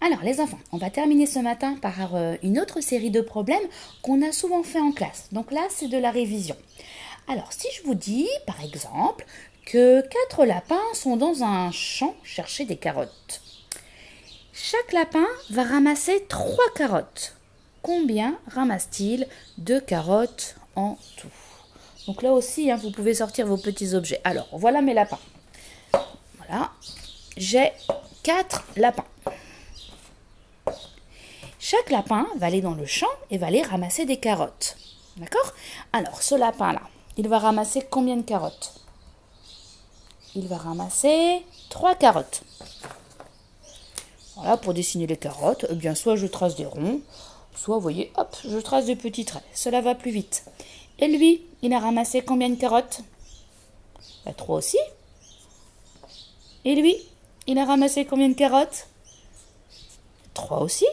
Alors les enfants, on va terminer ce matin par une autre série de problèmes qu'on a souvent fait en classe. Donc là, c'est de la révision. Alors si je vous dis, par exemple, que 4 lapins sont dans un champ chercher des carottes. Chaque lapin va ramasser 3 carottes. Combien ramasse-t-il de carottes en tout? Donc là aussi, vous pouvez sortir vos petits objets. Alors, voilà mes lapins. Voilà, j'ai 4 lapins. Chaque lapin va aller dans le champ et va aller ramasser des carottes. D'accord? Alors, ce lapin-là, il va ramasser combien de carottes? Il va ramasser 3 carottes. Voilà, pour dessiner les carottes, eh bien, soit je trace des ronds, soit, vous voyez, hop, je trace des petits traits. Cela va plus vite. Et lui, il a ramassé combien de carottes? 3 aussi. Et lui, il a ramassé combien de carottes? 3 aussi.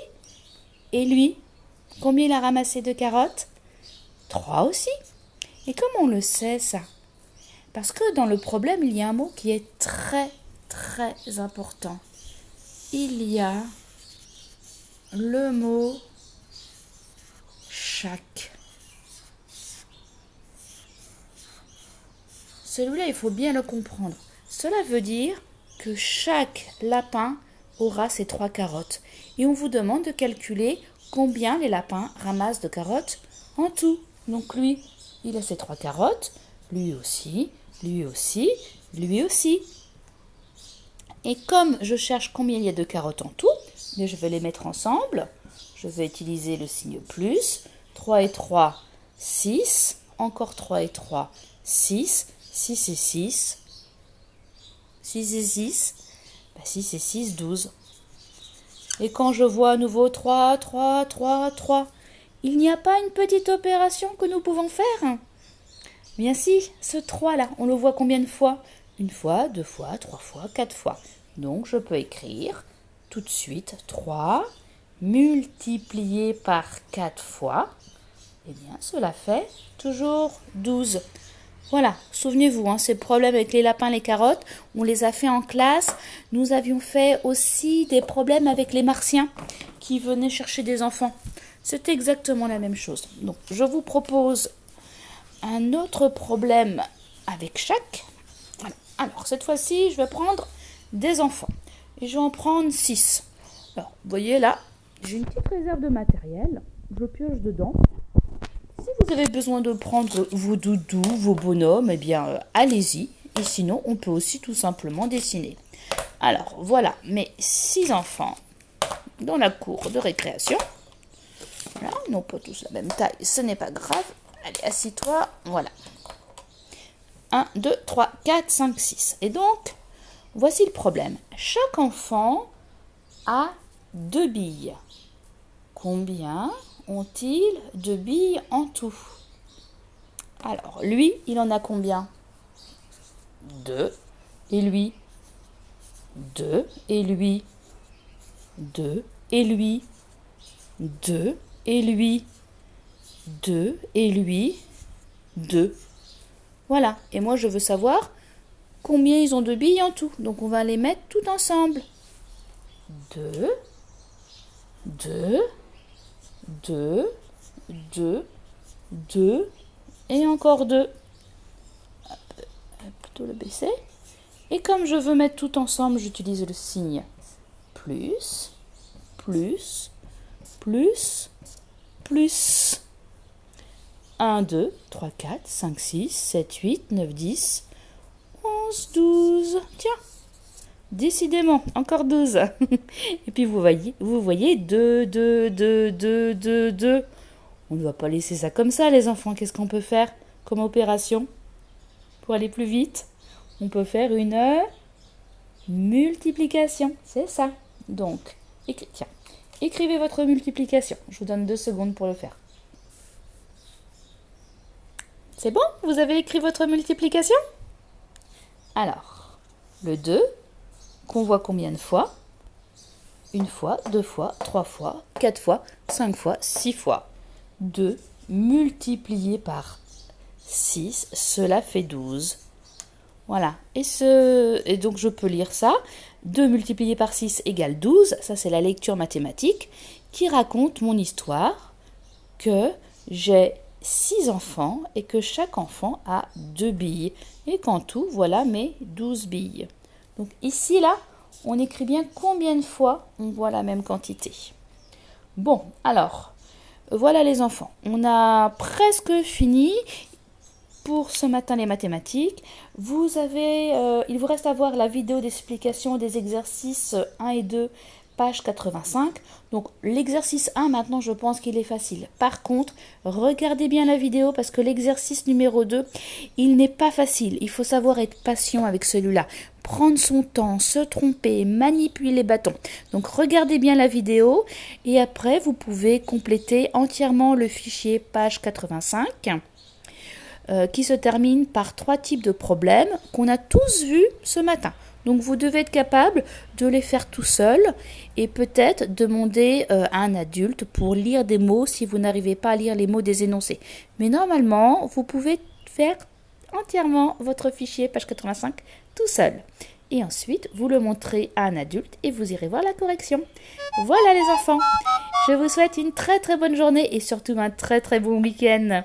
Et lui, combien il a ramassé de carottes? 3 aussi. Et comment on le sait ça? Parce que dans le problème, il y a un mot qui est très, très important. Il y a le mot chaque. Celui-là, il faut bien le comprendre. Cela veut dire que chaque lapin aura ses 3 carottes. Et on vous demande de calculer combien les lapins ramassent de carottes en tout. Donc lui, il a ses 3 carottes, lui aussi, lui aussi, lui aussi. Et comme je cherche combien il y a de carottes en tout, je vais les mettre ensemble. Je vais utiliser le signe plus. 3 et 3, 6. Encore 3 et 3, 6. 6 et 6. 6 et 6. 6 et 6, 12. Et quand je vois à nouveau 3, 3, 3, 3, il n'y a pas une petite opération que nous pouvons faire? Bien si, ce 3-là, on le voit combien de fois? Une fois, 2 fois, 3 fois, 4 fois. Donc je peux écrire tout de suite 3 multiplié par 4 fois. Eh bien, cela fait toujours 12. Voilà, souvenez-vous, ces problèmes avec les lapins, les carottes, on les a fait en classe. Nous avions fait aussi des problèmes avec les martiens qui venaient chercher des enfants. C'est exactement la même chose. Donc, je vous propose un autre problème avec chaque. Voilà. Alors, cette fois-ci, je vais prendre des enfants. Et je vais en prendre 6. Alors, vous voyez là, j'ai une petite réserve de matériel. Je pioche dedans. Si vous avez besoin de prendre vos doudous, vos bonhommes, eh bien, allez-y. Et sinon, on peut aussi tout simplement dessiner. Alors, voilà mes 6 enfants dans la cour de récréation. Voilà, non pas tous la même taille, ce n'est pas grave. Allez, assis-toi, voilà. 1, 2, 3, 4, 5, 6. Et donc, voici le problème. Chaque enfant a 2 billes. Combien ont-ils de billes en tout? Alors, lui, il en a combien? 2. Et lui? 2. Et lui? 2. Et lui? 2. Et lui? 2. Et lui? 2. Voilà. Et moi, je veux savoir combien ils ont de billes en tout. Donc, on va les mettre tout ensemble. 2. 2. 2. 2. 2. Et encore 2. Plutôt le baisser. Et comme je veux mettre tout ensemble, j'utilise le signe plus, plus, plus, plus. 1, 2, 3, 4, 5, 6, 7, 8, 9, 10, 11, 12. Tiens, décidément, encore 12. Et puis vous voyez 2, 2, 2, 2, 2, 2. On ne doit pas laisser ça comme ça, les enfants. Qu'est-ce qu'on peut faire comme opération pour aller plus vite? On peut faire une multiplication, c'est ça. Donc, tiens, écrivez votre multiplication. Je vous donne 2 secondes pour le faire. C'est bon? Vous avez écrit votre multiplication? Alors, le 2, qu'on voit combien de fois? 1 fois, 2 fois, 3 fois, 4 fois, 5 fois, 6 fois. 2 multiplié par 6, cela fait 12. Voilà. Et donc, je peux lire ça. 2 multiplié par 6 égale 12. Ça, c'est la lecture mathématique qui raconte mon histoire que j'ai 6 enfants et que chaque enfant a 2 billes. Et qu'en tout, voilà mes 12 billes. Donc ici, là, on écrit bien combien de fois on voit la même quantité. Bon, alors, voilà les enfants. On a presque fini pour ce matin les mathématiques. Il vous reste à voir la vidéo d'explication des exercices 1 et 2, page 85. Donc l'exercice 1, maintenant, je pense qu'il est facile. Par contre, regardez bien la vidéo parce que l'exercice numéro 2, il n'est pas facile. Il faut savoir être patient avec celui-là. Prendre son temps, se tromper, manipuler les bâtons. Donc regardez bien la vidéo et après, vous pouvez compléter entièrement le fichier page 85. Qui se termine par 3 types de problèmes qu'on a tous vus ce matin. Donc vous devez être capable de les faire tout seul et peut-être demander à un adulte pour lire des mots si vous n'arrivez pas à lire les mots des énoncés. Mais normalement, vous pouvez faire entièrement votre fichier page 85 tout seul. Et ensuite, vous le montrez à un adulte et vous irez voir la correction. Voilà les enfants, je vous souhaite une très très bonne journée et surtout un très très bon week-end.